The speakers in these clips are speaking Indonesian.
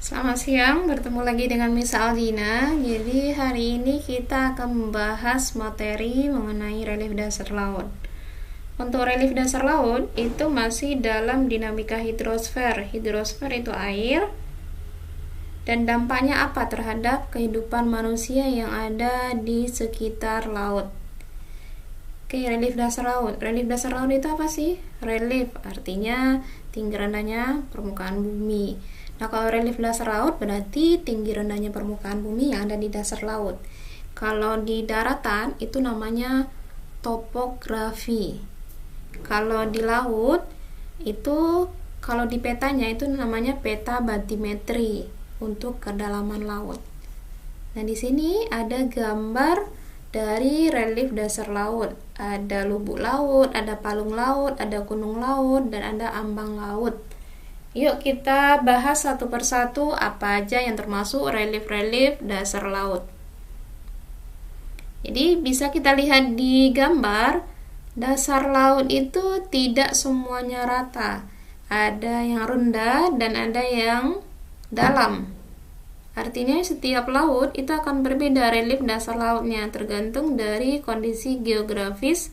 Selamat siang, bertemu lagi dengan Miss Aldina. Jadi hari ini kita akan membahas materi mengenai relief dasar laut. Untuk relief dasar laut itu masih dalam dinamika hidrosfer. Hidrosfer itu air. Dan dampaknya apa terhadap kehidupan manusia yang ada di sekitar laut? Oke, relief dasar laut. Relief dasar laut itu apa sih? Relief artinya tinggi rendahnya permukaan bumi. Nah, kalau relief dasar laut berarti tinggi rendahnya permukaan bumi yang ada di dasar laut. Kalau di daratan itu namanya topografi. Kalau di laut itu, kalau di petanya itu namanya peta batimetri untuk kedalaman laut. Nah, di sini ada gambar dari relief dasar laut. Ada lubuk laut, ada palung laut, ada gunung laut, dan ada ambang laut. Yuk kita bahas satu persatu apa aja yang termasuk relief-relief dasar laut. Jadi bisa kita lihat di gambar, dasar laut itu tidak semuanya rata. Ada yang rendah dan ada yang dalam. Artinya setiap laut itu akan berbeda relief dasar lautnya tergantung dari kondisi geografis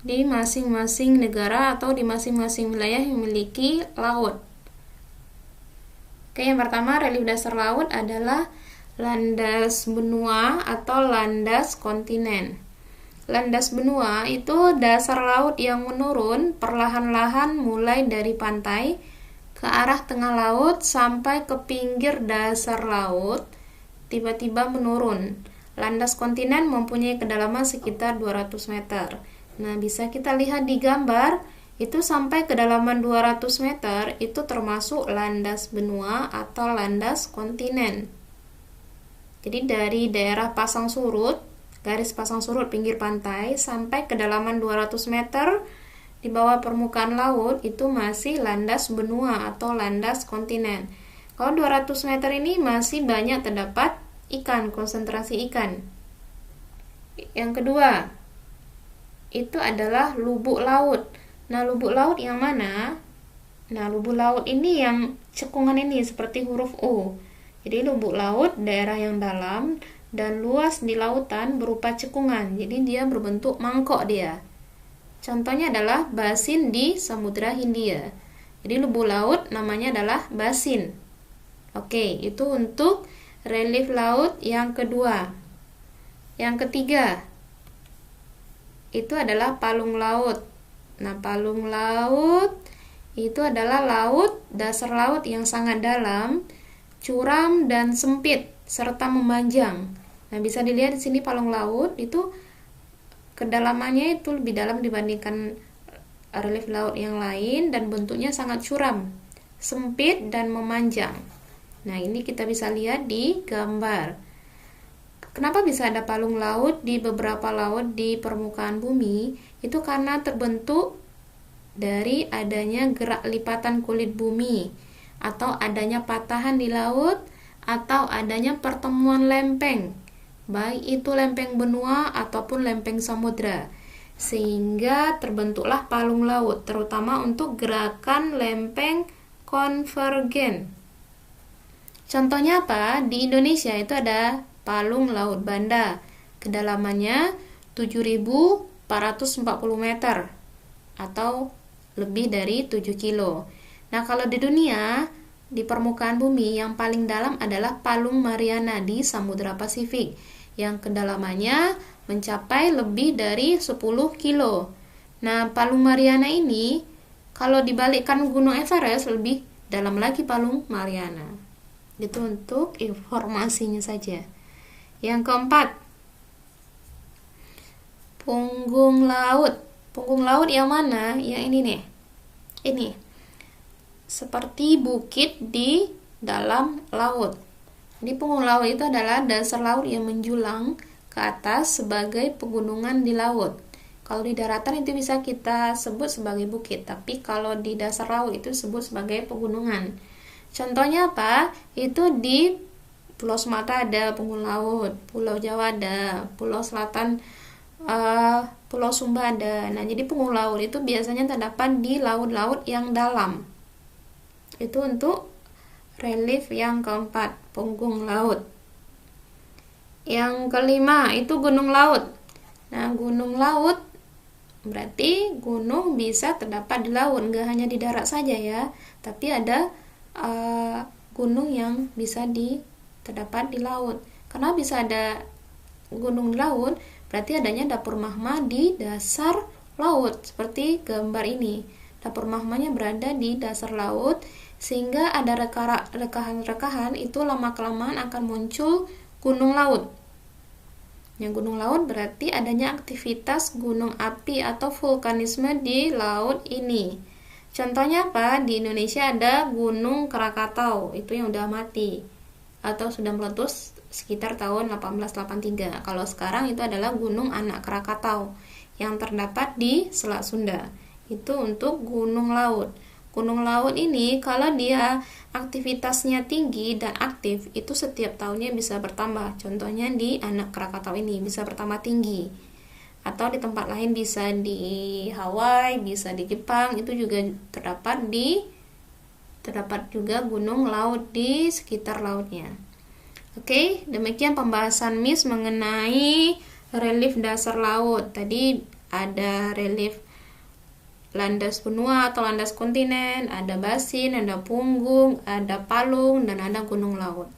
di masing-masing negara atau di masing-masing wilayah yang memiliki laut. Oke, yang pertama relief dasar laut adalah landas benua atau landas kontinen. Landas benua itu dasar laut yang menurun perlahan-lahan mulai dari pantai ke arah tengah laut sampai ke pinggir dasar laut, tiba-tiba menurun. Landas kontinen mempunyai kedalaman sekitar 200 meter. Nah, bisa kita lihat di gambar, itu sampai kedalaman 200 meter itu termasuk landas benua atau landas kontinen. Jadi dari daerah pasang surut, garis pasang surut pinggir pantai sampai kedalaman 200 meter di bawah permukaan laut itu masih landas benua atau landas kontinen. Kalau 200 meter ini masih banyak terdapat ikan, konsentrasi ikan. Yang kedua, itu adalah lubuk laut. Nah, lubuk laut yang mana? Nah, lubuk laut ini yang cekungan ini seperti huruf U. Jadi lubuk laut daerah yang dalam dan luas di lautan berupa cekungan. Jadi dia berbentuk mangkok dia. Contohnya adalah basin di Samudra Hindia. Jadi lubuk laut namanya adalah basin. Oke, itu untuk relief laut yang kedua. Yang ketiga, itu adalah palung laut. Nah, palung laut itu adalah dasar laut yang sangat dalam, curam dan sempit serta memanjang. Nah, bisa dilihat di sini palung laut itu kedalamannya itu lebih dalam dibandingkan relief laut yang lain dan bentuknya sangat curam, sempit dan memanjang. Nah, ini kita bisa lihat di gambar. Kenapa bisa ada palung laut di beberapa laut di permukaan bumi? Itu karena terbentuk dari adanya gerak lipatan kulit bumi, atau adanya patahan di laut, atau adanya pertemuan lempeng, baik itu lempeng benua ataupun lempeng samudra, sehingga terbentuklah palung laut, terutama untuk gerakan lempeng konvergen. Contohnya apa? Di Indonesia itu ada palung laut Banda, kedalamannya 7.440 meter atau lebih dari 7 kilo. Nah, kalau di dunia, di permukaan bumi yang paling dalam adalah palung Mariana di Samudra Pasifik yang kedalamannya mencapai lebih dari 10 kilo. Nah, palung Mariana ini kalau dibalikkan Gunung Everest lebih dalam lagi palung Mariana. Itu untuk informasinya saja. Yang keempat, punggung laut. Punggung laut yang mana? Yang ini nih. Ini. Seperti bukit di dalam laut. Jadi punggung laut itu adalah dasar laut yang menjulang ke atas sebagai pegunungan di laut. Kalau di daratan itu bisa kita sebut sebagai bukit, tapi kalau di dasar laut itu disebut sebagai pegunungan. Contohnya apa? Itu di Pulau Sumatera ada punggung laut, Pulau Jawa ada, Pulau Selatan, Pulau Sumba ada. Nah, jadi punggung laut itu biasanya terdapat di laut-laut yang dalam. Itu untuk relief yang keempat, punggung laut. Yang kelima itu gunung laut. Nah, gunung laut berarti gunung bisa terdapat di laut, nggak hanya di darat saja ya, tapi ada gunung yang bisa terdapat di laut. Karena bisa ada gunung di laut, berarti adanya dapur magma di dasar laut, seperti gambar ini. Dapur magmanya berada di dasar laut, sehingga ada rekahan-rekahan, itu lama-kelamaan akan muncul gunung laut. Yang gunung laut berarti adanya aktivitas gunung api atau vulkanisme di laut ini. Contohnya apa? Di Indonesia ada Gunung Krakatau, itu yang udah mati atau sudah meletus sekitar tahun 1883. Kalau sekarang itu adalah Gunung Anak Krakatau yang terdapat di Selat Sunda. Itu untuk gunung laut. Gunung laut ini kalau dia aktivitasnya tinggi dan aktif, itu setiap tahunnya bisa bertambah. Contohnya di Anak Krakatau ini bisa bertambah tinggi. Atau di tempat lain, bisa di Hawaii, bisa di Jepang, itu juga terdapat juga gunung laut di sekitar lautnya. Oke, demikian pembahasan Miss mengenai relief dasar laut. Tadi ada relief landas benua atau landas kontinen, ada basin, ada punggung, ada palung, dan ada gunung laut.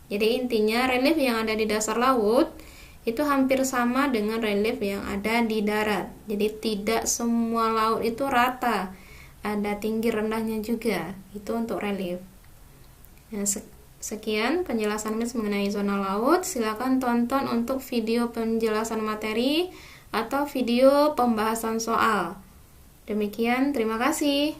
Jadi intinya relief yang ada di dasar laut itu hampir sama dengan relief yang ada di darat. Jadi tidak semua laut itu rata, ada tinggi rendahnya juga. Itu untuk relief. Nah, sekian penjelasan Miss mengenai zona laut. Silakan tonton untuk video penjelasan materi atau video pembahasan soal. Demikian, terima kasih.